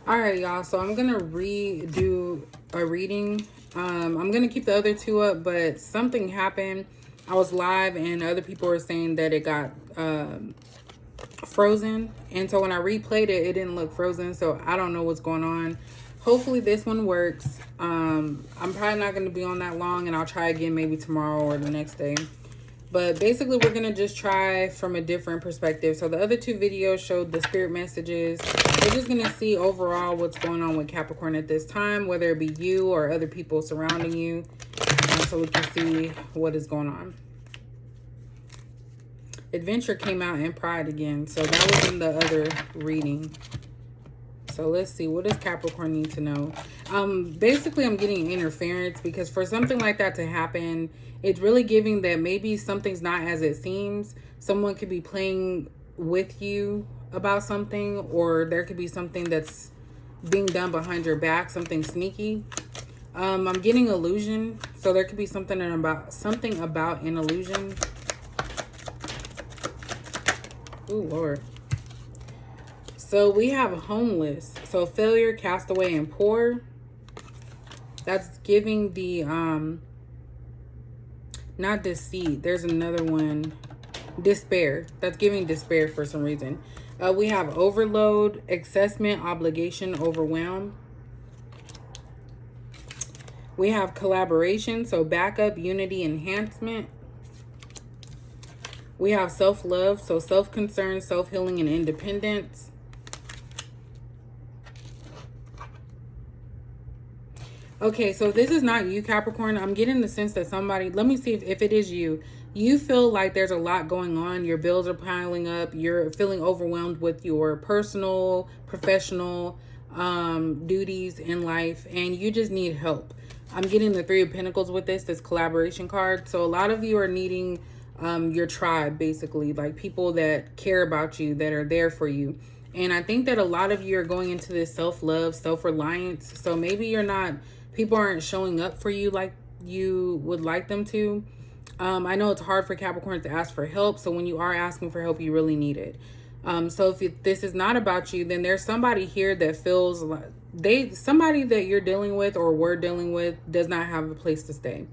All right, y'all. So I'm going to redo a reading. I'm going to keep the other two up, but something happened. I was live and other people were saying that it got frozen. And so when I replayed it, it didn't look frozen. So I don't know what's going on. Hopefully this one works. I'm probably not going to be on that long, and I'll try again maybe tomorrow or the next day. But basically, we're going to just try from a different perspective. So the other two videos showed the spirit messages. We're just going to see overall what's going on with Capricorn at this time, whether it be you or other people surrounding you, so we can see what is going on. Adventure came out in Pride again, so that was in the other reading. So let's see, what does Capricorn need to know? Basically, I'm getting interference because for something like that to happen, it's really giving that maybe something's not as it seems. Someone could be playing with you about something, or there could be something that's being done behind your back, something sneaky. I'm getting illusion, so there could be something about an illusion. Ooh, Lord. So we have homeless. So failure, castaway, and poor. That's giving the, not deceit. There's another one. Despair. That's giving despair for some reason. We have overload, accessment, obligation, overwhelm. We have collaboration. So backup, unity, enhancement. We have self-love. So self-concern, self-healing, and independence. Okay, so if this is not you, Capricorn, I'm getting the sense that somebody, let me see if it is you. You feel like there's a lot going on. Your bills are piling up. You're feeling overwhelmed with your personal, professional duties in life, and you just need help. I'm getting the Three of Pentacles with this collaboration card. So a lot of you are needing your tribe, basically, like people that care about you, that are there for you. And I think that a lot of you are going into this self-love, self-reliance. So maybe you're not... people aren't showing up for you like you would like them to. I know it's hard for Capricorn to ask for help. So when you are asking for help, you really need it. So if this is not about you, then there's somebody here that feels like somebody that you're dealing with or were dealing with does not have a place to stay.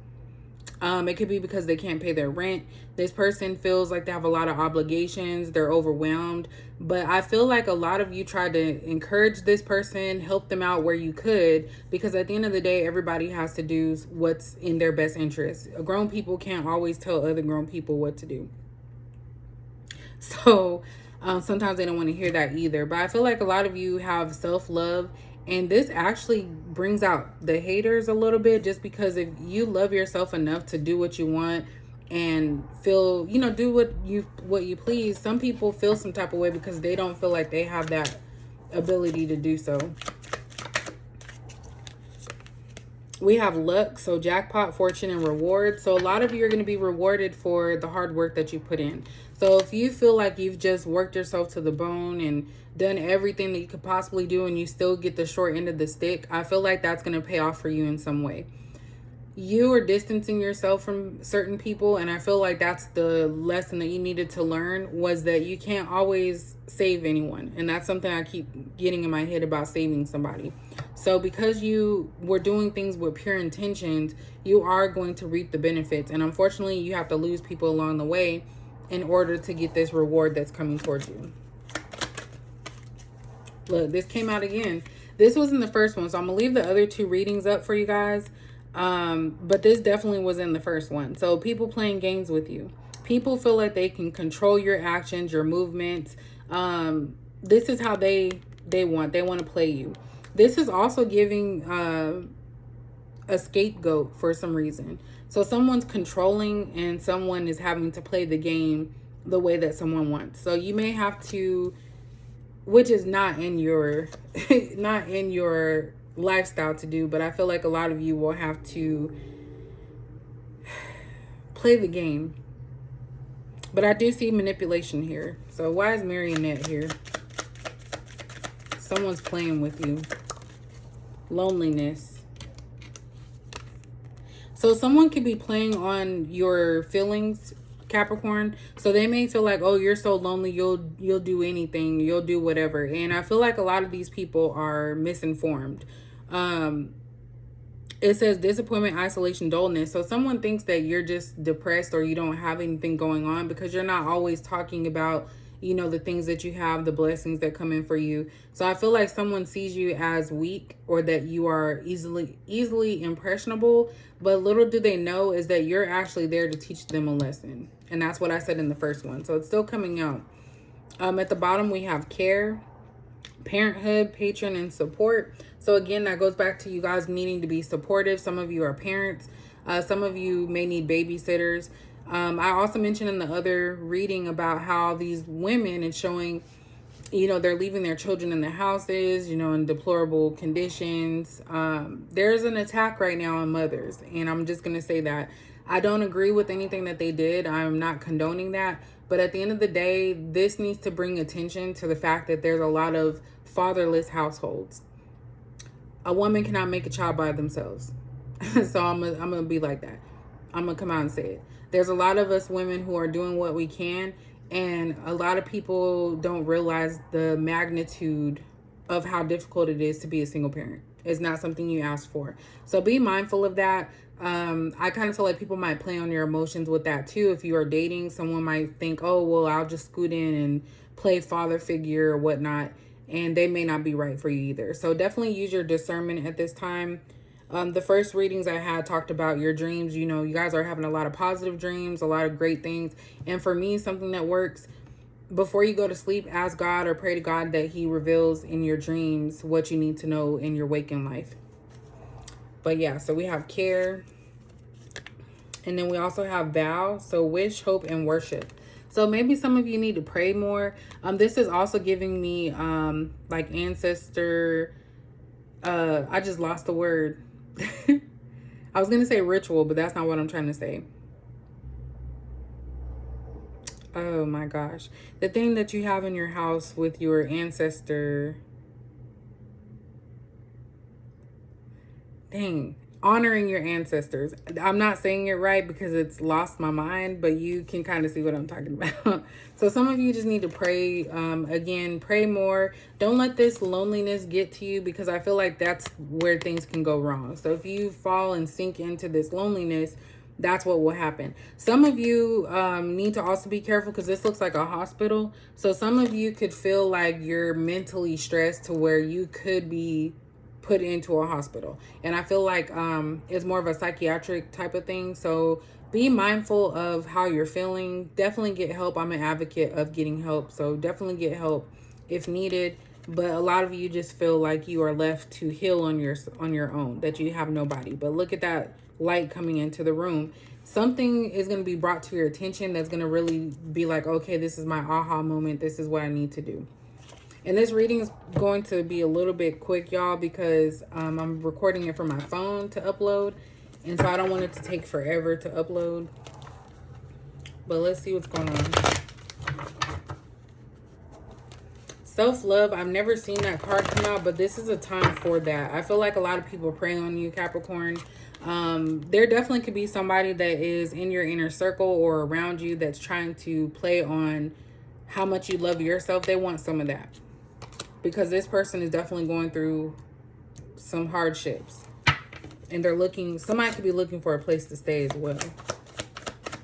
It could be because they can't pay their rent. This person feels like they have a lot of obligations. They're overwhelmed. But I feel like a lot of you tried to encourage this person, help them out where you could, because at the end of the day, everybody has to do what's in their best interest. Grown people can't always tell other grown people what to do. So sometimes they don't want to hear that either. But I feel like a lot of you have self-love. And this actually brings out the haters a little bit, just because if you love yourself enough to do what you want and feel, you know, do what you please, some people feel some type of way because they don't feel like they have that ability to do so. We have luck, so jackpot, fortune, and reward. So a lot of you are going to be rewarded for the hard work that you put in. So if you feel like you've just worked yourself to the bone and done everything that you could possibly do and you still get the short end of the stick, I feel like that's going to pay off for you in some way. You are distancing yourself from certain people, and I feel like that's the lesson that you needed to learn, was that you can't always save anyone. And that's something I keep getting in my head about saving somebody. So because you were doing things with pure intentions, you are going to reap the benefits. And unfortunately, you have to lose people along the way in order to get this reward that's coming towards you. Look, this came out again. This was in the first one, so I'm gonna leave the other two readings up for you guys. But this definitely was in the first one. So people playing games with you. People feel like they can control your actions, your movements. This is how they want to play you. This is also giving a scapegoat for some reason. So someone's controlling and someone is having to play the game the way that someone wants. So you may have to, which is not in your not in your lifestyle to do, but I feel like a lot of you will have to play the game. But I do see manipulation here. So why is marionette here? Someone's playing with you. Loneliness. So someone could be playing on your feelings Capricorn. So they may feel like, oh, you're so lonely, you'll do anything, you'll do whatever. And I feel like a lot of these people are misinformed. It says disappointment, isolation, dullness. So someone thinks that you're just depressed or you don't have anything going on because you're not always talking about, the things that you have, the blessings that come in for you. So I feel like someone sees you as weak or that you are easily impressionable, but little do they know is that you're actually there to teach them a lesson. And that's what I said in the first one. So it's still coming out. At the bottom we have care, parenthood, patron, and support. So again, that goes back to you guys needing to be supportive. Some of you are parents. Some of you may need babysitters. I also mentioned in the other reading about how these women and showing, they're leaving their children in the houses, in deplorable conditions. There's an attack right now on mothers. And I'm just going to say that I don't agree with anything that they did. I'm not condoning that. But at the end of the day, this needs to bring attention to the fact that there's a lot of fatherless households. A woman cannot make a child by themselves. So I'm gonna be like that. I'm gonna come out and say it. There's a lot of us women who are doing what we can, and a lot of people don't realize the magnitude of how difficult it is to be a single parent. It's not something you ask for. So be mindful of that. I kind of feel like people might play on your emotions with that too. If you are dating, someone might think, oh, well, I'll just scoot in and play father figure or whatnot. And they may not be right for you either. So definitely use your discernment at this time. The first readings I had talked about your dreams. You guys are having a lot of positive dreams, a lot of great things. And for me, something that works, before you go to sleep, ask God or pray to God that he reveals in your dreams what you need to know in your waking life. But yeah, so we have care. And then we also have vow. So wish, hope, and worship. So maybe some of you need to pray more. This is also giving me like ancestor. I just lost the word. I was going to say ritual, but that's not what I'm trying to say. Oh my gosh. The thing that you have in your house with your ancestor. Dang. Honoring your ancestors. I'm not saying it right because it's lost my mind, but you can kind of see what I'm talking about. So some of you just need to pray. Again, pray more. Don't let this loneliness get to you, because I feel like that's where things can go wrong. So if you fall and sink into this loneliness, that's what will happen. Some of you need to also be careful because this looks like a hospital. So some of you could feel like you're mentally stressed to where you could be put into a hospital. And I feel like it's more of a psychiatric type of thing. So be mindful of how you're feeling. Definitely get help. I'm an advocate of getting help. So definitely get help if needed. But a lot of you just feel like you are left to heal on your own, that you have nobody. But look at that light coming into the room. Something is going to be brought to your attention that's going to really be like, okay, this is my aha moment. This is what I need to do. And this reading is going to be a little bit quick, y'all, because I'm recording it from my phone to upload. And so I don't want it to take forever to upload. But let's see what's going on. Self-love. I've never seen that card come out, but this is a time for that. I feel like a lot of people prey on you, Capricorn. There definitely could be somebody that is in your inner circle or around you that's trying to play on how much you love yourself. They want some of that. Because this person is definitely going through some hardships. And somebody could be looking for a place to stay as well.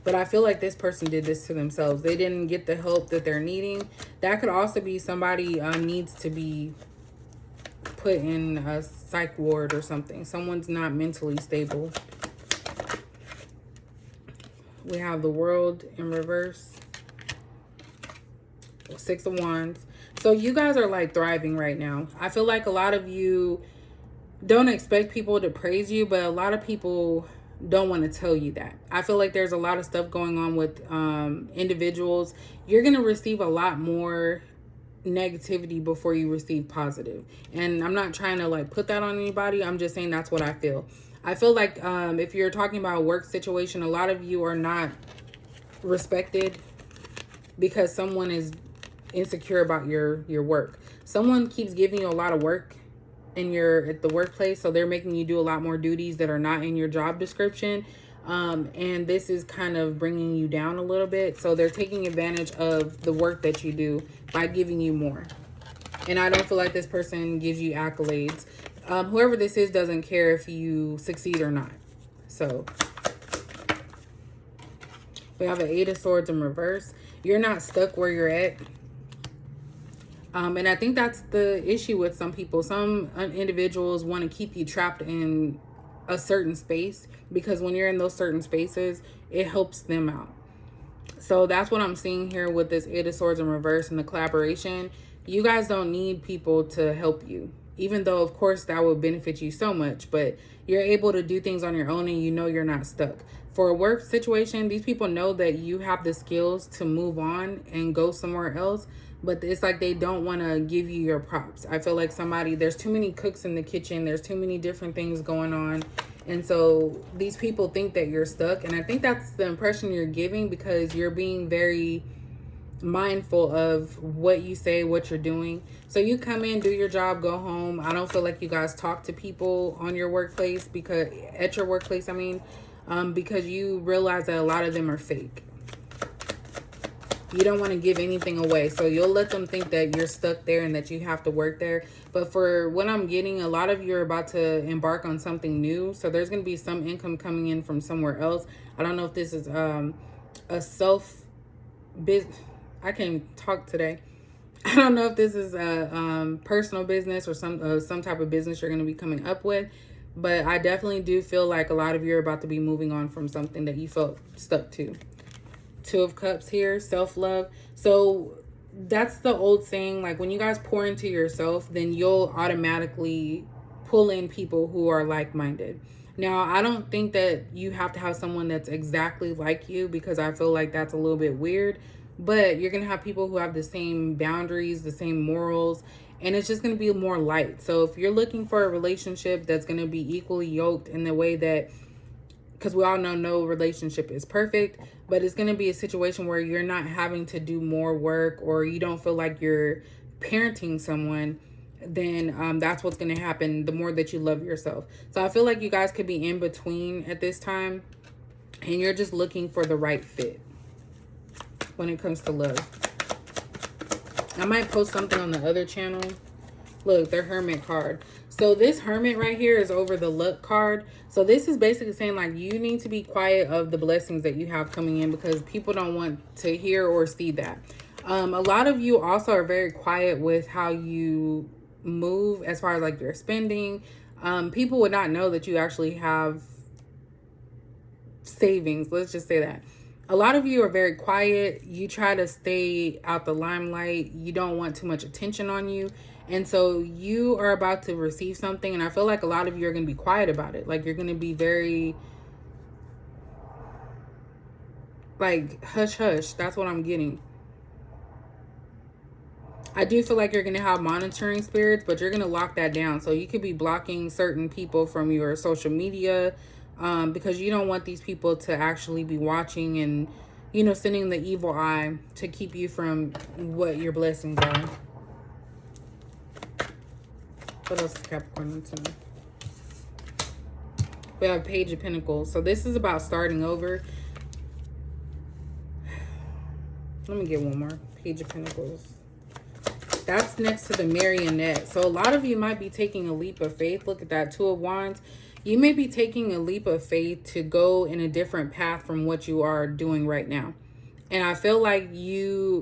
But I feel like this person did this to themselves. They didn't get the help that they're needing. That could also be somebody needs to be put in a psych ward or something. Someone's not mentally stable. We have the World in reverse. 6 of Wands. So you guys are like thriving right now. I feel like a lot of you don't expect people to praise you, but a lot of people don't want to tell you that. I feel like there's a lot of stuff going on with individuals. You're going to receive a lot more negativity before you receive positive. And I'm not trying to like put that on anybody. I'm just saying that's what I feel. I feel like if you're talking about a work situation, a lot of you are not respected because someone is insecure about your work. Someone keeps giving you a lot of work at the workplace, so they're making you do a lot more duties that are not in your job description. And this is kind of bringing you down a little bit. So they're taking advantage of the work that you do by giving you more. And I don't feel like this person gives you accolades. Whoever this is doesn't care if you succeed or not. So we have an 8 of Swords in reverse. You're not stuck where you're at. And I think that's the issue with some people. Some individuals want to keep you trapped in a certain space, because when you're in those certain spaces, it helps them out. So that's what I'm seeing here with this 8 of Swords in reverse and the collaboration. You guys don't need people to help you, even though, of course, that would benefit you so much. But you're able to do things on your own, and you know you're not stuck. For a work situation, these people know that you have the skills to move on and go somewhere else. But it's like they don't want to give you your props. I feel like there's too many cooks in the kitchen. There's too many different things going on. And so these people think that you're stuck. And I think that's the impression you're giving, because you're being very mindful of what you say, what you're doing. So you come in, do your job, go home. I don't feel like you guys talk to people on your workplace, because because you realize that a lot of them are fake. You don't want to give anything away. So you'll let them think that you're stuck there and that you have to work there. But for what I'm getting, a lot of you are about to embark on something new. So there's going to be some income coming in from somewhere else. I don't know if this is a business. I can't talk today. I don't know if this is a personal business or some type of business you're going to be coming up with. But I definitely do feel like a lot of you are about to be moving on from something that you felt stuck to. 2 of Cups here, self-love. So that's the old saying, like when you guys pour into yourself, then you'll automatically pull in people who are like-minded. Now, I don't think that you have to have someone that's exactly like you, because I feel like that's a little bit weird. But you're going to have people who have the same boundaries, the same morals, and it's just going to be more light. So if you're looking for a relationship that's going to be equally yoked in the way that, because we all know no relationship is perfect, but it's going to be a situation where you're not having to do more work, or you don't feel like you're parenting someone, then that's what's going to happen the more that you love yourself. So I feel like you guys could be in between at this time, and you're just looking for the right fit when it comes to love. I might post something on the other channel. Look, their Hermit card. So this Hermit right here is over the Luck card. So this is basically saying like you need to be quiet of the blessings that you have coming in, because people don't want to hear or see that. A lot of you also are very quiet with how you move as far as like your spending. People would not know that you actually have savings. Let's just say that. A lot of you are very quiet. You try to stay out the limelight. You don't want too much attention on you. And so you are about to receive something, and I feel like a lot of you are going to be quiet about it. Like you're going to be very like hush hush. That's what I'm getting. I do feel like you're going to have monitoring spirits, but you're going to lock that down. So you could be blocking certain people from your social media, because you don't want these people to actually be watching and, you know, sending the evil eye to keep you from what your blessings are. What else is Capricorn into? We have Page of Pentacles. So this is about starting over. Let me get one more. Page of Pentacles. That's next to the Marionette. So a lot of you might be taking a leap of faith. Look at that, 2 of Wands. You may be taking a leap of faith to go in a different path from what you are doing right now. And I feel like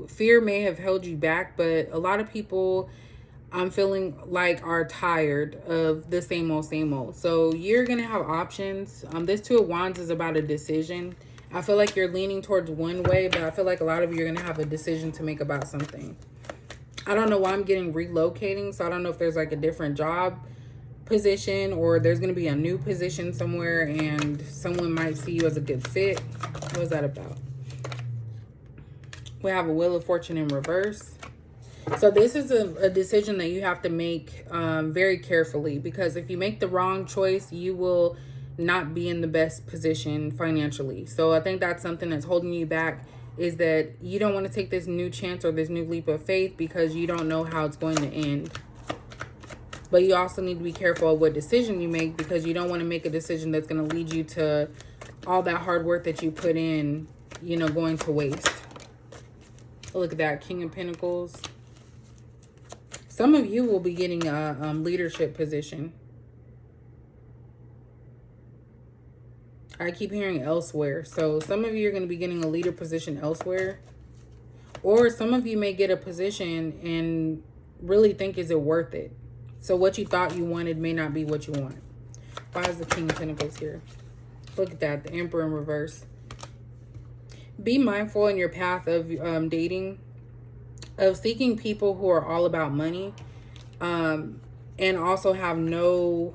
fear may have held you back, but a lot of people, I'm feeling like, are tired of the same old, same old. So you're going to have options. This 2 of Wands is about a decision. I feel like you're leaning towards one way, but I feel like a lot of you are going to have a decision to make about something. I don't know why I'm getting relocating. So I don't know if there's like a different job position, or there's going to be a new position somewhere and someone might see you as a good fit. What is that about? We have a Wheel of Fortune in reverse. So this is a decision that you have to make very carefully, because if you make the wrong choice, you will not be in the best position financially. So I think that's something that's holding you back, is that you don't want to take this new chance or this new leap of faith because you don't know how it's going to end. But you also need to be careful of what decision you make, because you don't want to make a decision that's going to lead you to all that hard work that you put in, you know, going to waste. Look at that, King of Pentacles. Some of you will be getting a leadership position. I keep hearing elsewhere. So some of you are going to be getting a leader position elsewhere. Or some of you may get a position and really think, is it worth it? So what you thought you wanted may not be what you want. Why is the King of Pentacles here? Look at that, the Emperor in reverse. Be mindful in your path of dating, of seeking people who are all about money, and also have low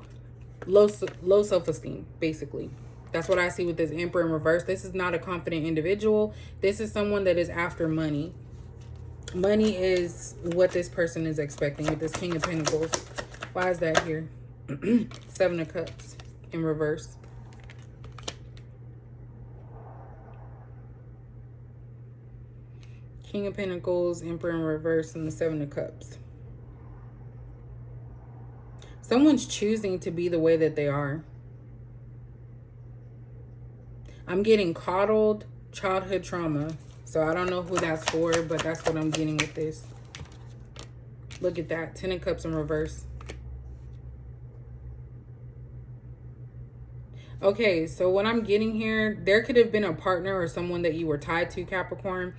self-esteem, basically. That's what I see with this Emperor in reverse. This is not a confident individual. This is someone that is after money. Money is what this person is expecting with this King of Pentacles. Why is that here? 7 of Cups in reverse. King of Pentacles, Emperor in reverse, and the 7 of Cups. Someone's choosing to be the way that they are. I'm getting coddled, childhood trauma. So I don't know who that's for, but that's what I'm getting with this. Look at that, 10 of Cups in reverse. Okay, so what I'm getting here, there could have been a partner or someone that you were tied to, Capricorn.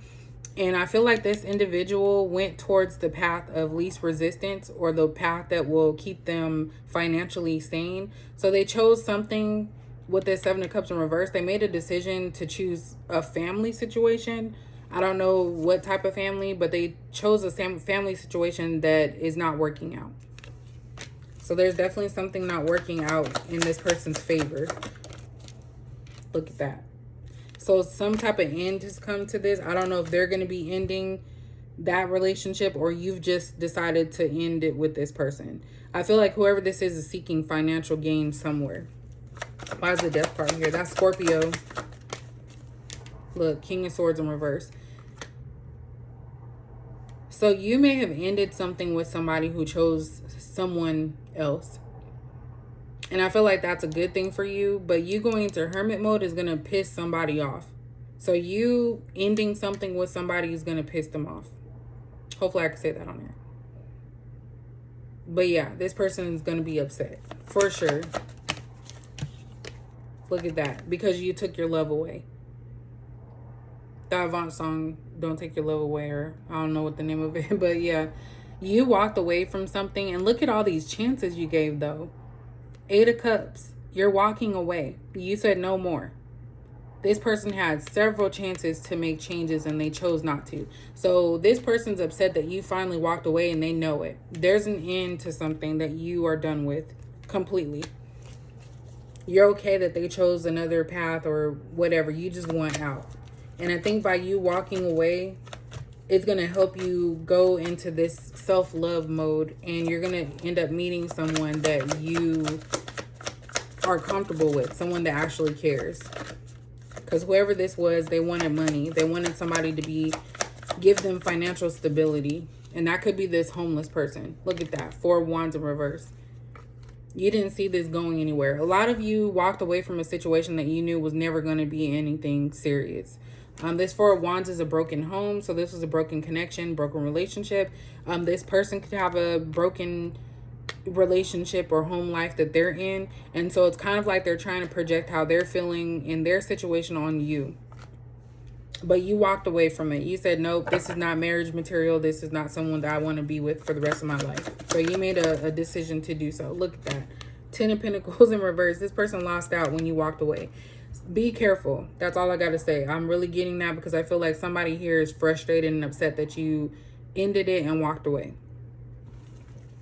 And I feel like this individual went towards the path of least resistance, or the path that will keep them financially sane. So they chose something with this 7 of Cups in reverse. They made a decision to choose a family situation. I don't know what type of family, but they chose a family situation that is not working out. So there's definitely something not working out in this person's favor. Look at that. So some type of end has come to this. I don't know if they're going to be ending that relationship, or you've just decided to end it with this person. I feel like whoever this is seeking financial gain somewhere. Why is the Death card here? That's Scorpio. Look, King of Swords in reverse. So you may have ended something with somebody who chose someone else. And I feel like that's a good thing for you. But you going into hermit mode is going to piss somebody off. So you ending something with somebody is going to piss them off. Hopefully I can say that on there. But yeah, this person is going to be upset. For sure. Look at that. Because you took your love away. The Avant song, Don't Take Your Love Away, or I don't know what the name of it. But yeah, you walked away from something. And look at all these chances you gave, though. 8 of Cups. You're walking away. You said no more. This person had several chances to make changes and they chose not to. So this person's upset that you finally walked away and they know it. There's an end to something that you are done with completely. You're okay that they chose another path or whatever. You just want out. And I think by you walking away, it's going to help you go into this self-love mode. And you're going to end up meeting someone that you are comfortable with. Someone that actually cares. Because whoever this was, they wanted money. They wanted somebody to give them financial stability. And that could be this homeless person. Look at that. 4 of Wands in reverse. You didn't see this going anywhere. A lot of you walked away from a situation that you knew was never going to be anything serious. This 4 of Wands is a broken home. So this was a broken connection, broken relationship. This person could have a broken relationship or home life that they're in. And so it's kind of like they're trying to project how they're feeling in their situation on you. But you walked away from it. You said, nope, this is not marriage material. This is not someone that I want to be with for the rest of my life. So you made a decision to do so. Look at that. 10 of Pentacles in reverse. This person lost out when you walked away. Be careful. That's all I got to say. I'm really getting that because I feel like somebody here is frustrated and upset that you ended it and walked away.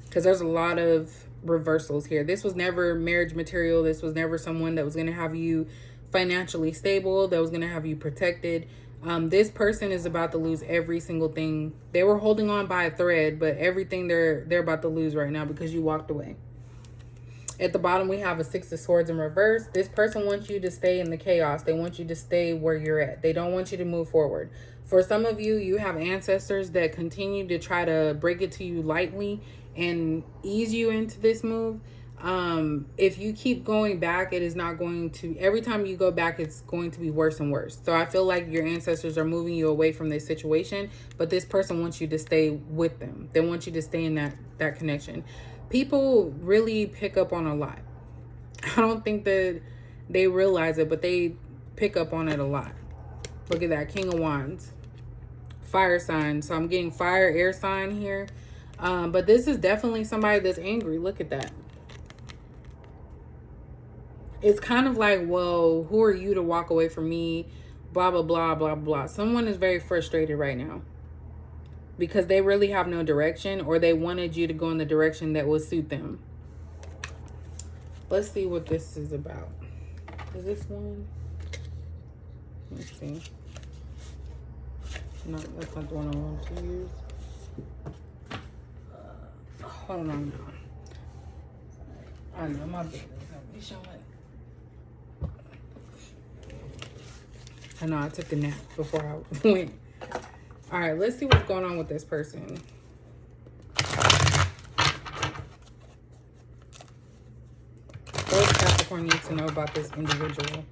Because there's a lot of reversals here. This was never marriage material. This was never someone that was going to have you financially stable, that was going to have you protected. This person is about to lose every single thing. They were holding on by a thread, but everything they're about to lose right now because you walked away. At the bottom, we have a 6 of Swords in reverse. This person wants you to stay in the chaos. They want you to stay where you're at. They don't want you to move forward. For some of you, you have ancestors that continue to try to break it to you lightly and ease you into this move. If you keep going back, it is not going to, every time you go back, it's going to be worse and worse. So I feel like your ancestors are moving you away from this situation, but this person wants you to stay with them. They want you to stay in that connection. People really pick up on a lot. I don't think that they realize it, but they pick up on it a lot. Look at that, King of Wands, fire sign. So I'm getting fire, air sign here. But this is definitely somebody that's angry. Look at that. It's kind of like, well, who are you to walk away from me? Blah, blah, blah, blah, blah. Someone is very frustrated right now because they really have no direction, or they wanted you to go in the direction that would suit them. Let's see what this is about. Is this one? Let's see. No, that's not the one I want to use. Hold on now. I know my business gonna be showing. I know I took a nap before I went. All right, let's see what's going on with this person. What Capricorn needs to know about this individual.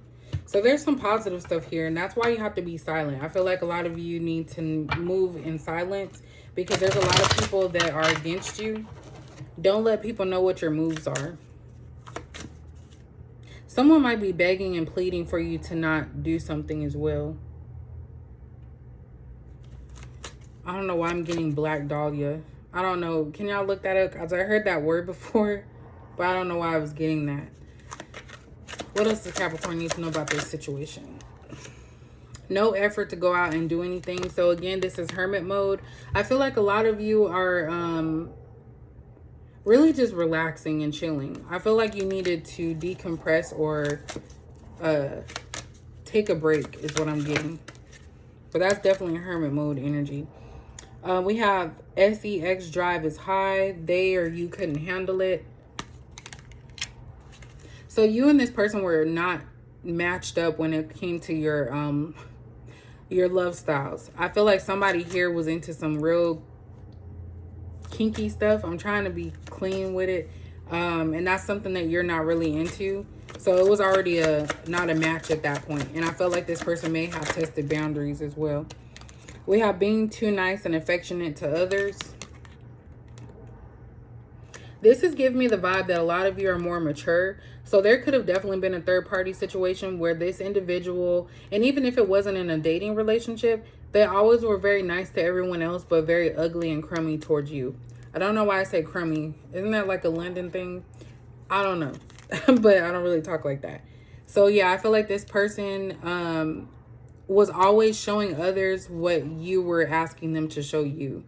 So there's some positive stuff here, and that's why you have to be silent. I feel like a lot of you need to move in silence because there's a lot of people that are against you. Don't let people know what your moves are. Someone might be begging and pleading for you to not do something as well. I don't know why I'm getting Black Dahlia. I don't know. Can y'all look that up? Because I heard that word before, but I don't know why I was getting that. What else does Capricorn need to know about this situation? No effort to go out and do anything. So again, this is Hermit mode. I feel like a lot of you are really just relaxing and chilling. I feel like you needed to decompress or take a break is what I'm getting. But that's definitely Hermit mode energy. We have SEX drive is high. They or you couldn't handle it. So you and this person were not matched up when it came to your love styles. I feel like somebody here was into some real kinky stuff. I'm trying to be clean with it. And that's something that you're not really into. So it was already not a match at that point. And I felt like this person may have tested boundaries as well. We have being too nice and affectionate to others. This is giving me the vibe that a lot of you are more mature. So there could have definitely been a third party situation where this individual, and even if it wasn't in a dating relationship, they always were very nice to everyone else, but very ugly and crummy towards you. I don't know why I say crummy. Isn't that like a London thing? I don't know. But I don't really talk like that. So yeah, I feel like this person was always showing others what you were asking them to show you.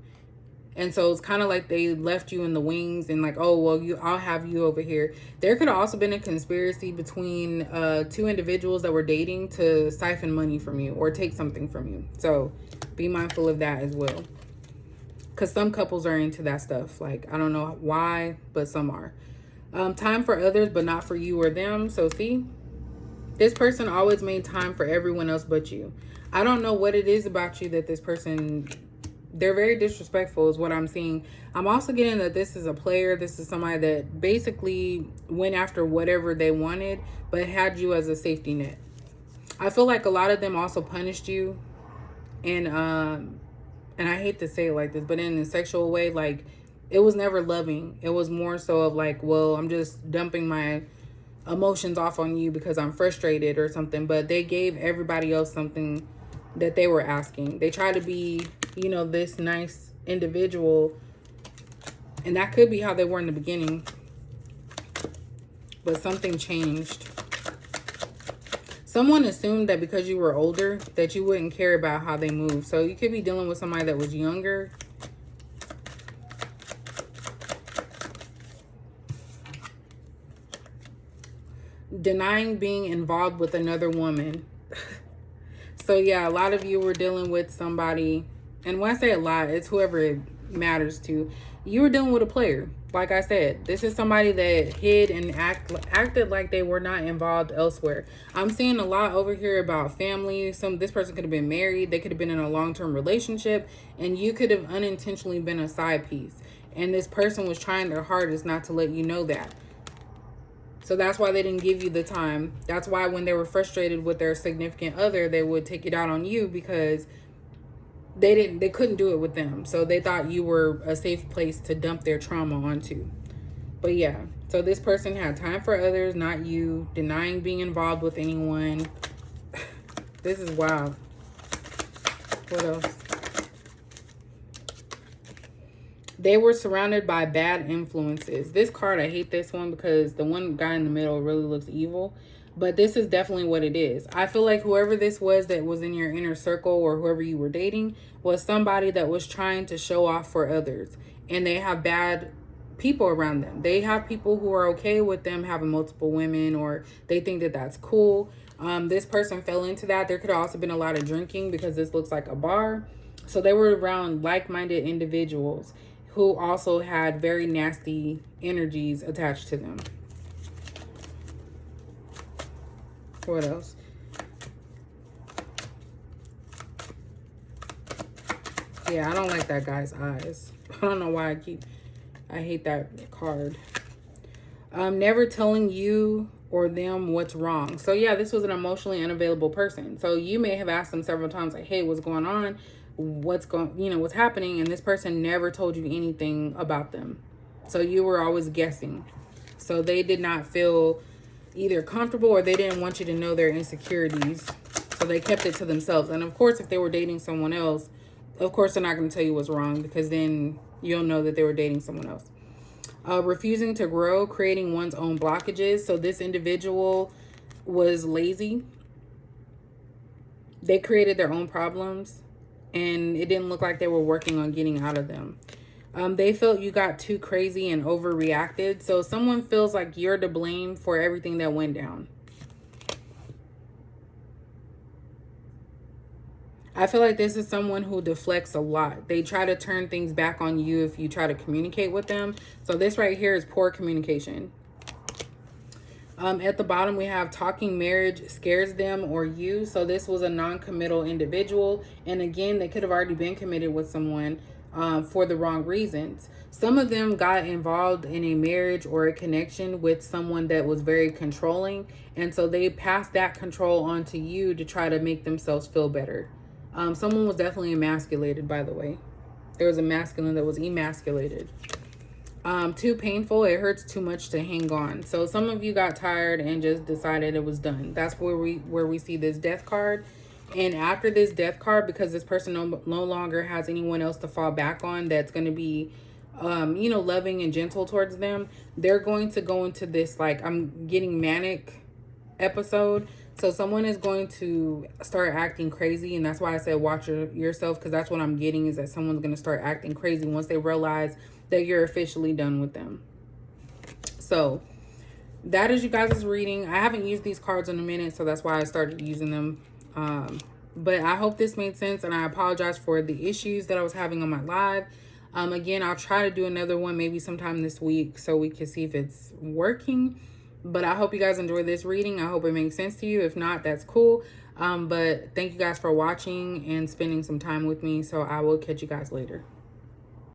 And so it's kind of like they left you in the wings and like, oh, well, I'll have you over here. There could have also been a conspiracy between two individuals that were dating to siphon money from you or take something from you. So be mindful of that as well. Because some couples are into that stuff. Like, I don't know why, but some are. Time for others, but not for you or them. So see, this person always made time for everyone else but you. I don't know what it is about you that this person... They're very disrespectful is what I'm seeing. I'm also getting that this is a player. This is somebody that basically went after whatever they wanted, but had you as a safety net. I feel like a lot of them also punished you. And I hate to say it like this, but in a sexual way, like it was never loving. It was more so of like, well, I'm just dumping my emotions off on you because I'm frustrated or something. But they gave everybody else something that they were asking. They try to be, you know, this nice individual, and that could be how they were in the beginning, but something changed. Someone assumed that because you were older that you wouldn't care about how they move. So you could be dealing with somebody that was younger. Denying being involved with another woman. So yeah, a lot of you were dealing with somebody, and when I say a lot, it's whoever it matters to. You were dealing with a player. Like I said, this is somebody that hid and acted like they were not involved elsewhere. I'm seeing a lot over here about family. This person could have been married. They could have been in a long-term relationship, and you could have unintentionally been a side piece. And this person was trying their hardest not to let you know that. So that's why they didn't give you the time. That's why when they were frustrated with their significant other, they would take it out on you, because they couldn't do it with them. So they thought you were a safe place to dump their trauma onto. But yeah, so this person had time for others, not you, denying being involved with anyone. This is wild. What else? They were surrounded by bad influences. This card, I hate this one because the one guy in the middle really looks evil. But this is definitely what it is. I feel like whoever this was that was in your inner circle, or whoever you were dating, was somebody that was trying to show off for others. And they have bad people around them. They have people who are okay with them having multiple women, or they think that that's cool. This person fell into that. There could have also been a lot of drinking, because this looks like a bar. So they were around like-minded individuals who also had very nasty energies attached to them. What else? Yeah, I don't like that guy's eyes. I don't know why I hate that card. Never telling you or them what's wrong. So yeah, this was an emotionally unavailable person. So you may have asked them several times, like, hey, what's going on? What's happening? And this person never told you anything about them. So you were always guessing. So they did not feel either comfortable, or they didn't want you to know their insecurities. So they kept it to themselves. And of course, if they were dating someone else, of course, they're not going to tell you what's wrong, because then you'll know that they were dating someone else. Refusing to grow, creating one's own blockages. So this individual was lazy. They created their own problems, and it didn't look like they were working on getting out of them. They felt you got too crazy and overreacted. So someone feels like you're to blame for everything that went down. I feel like this is someone who deflects a lot. They try to turn things back on you if you try to communicate with them. So this right here is poor communication. At the bottom, we have talking marriage scares them or you. So this was a non-committal individual. And again, they could have already been committed with someone for the wrong reasons. Some of them got involved in a marriage or a connection with someone that was very controlling. And so they passed that control on to you to try to make themselves feel better. Someone was definitely emasculated, by the way. There was a masculine that was emasculated. Too painful. It hurts too much to hang on. So some of you got tired and just decided it was done. That's where we see this death card. And after this death card, because this person no longer has anyone else to fall back on that's going to be, loving and gentle towards them, they're going to go into this, like, I'm getting manic episode. So someone is going to start acting crazy, and that's why I said watch yourself, because that's what I'm getting, is that someone's going to start acting crazy once they realize that you're officially done with them. So that is you guys' reading. I haven't used these cards in a minute, so that's why I started using them. But I hope this made sense, and I apologize for the issues that I was having on my live. Again, I'll try to do another one maybe sometime this week so we can see if it's working. But I hope you guys enjoyed this reading. I hope it makes sense to you. If not, that's cool. But thank you guys for watching and spending some time with me. So I will catch you guys later.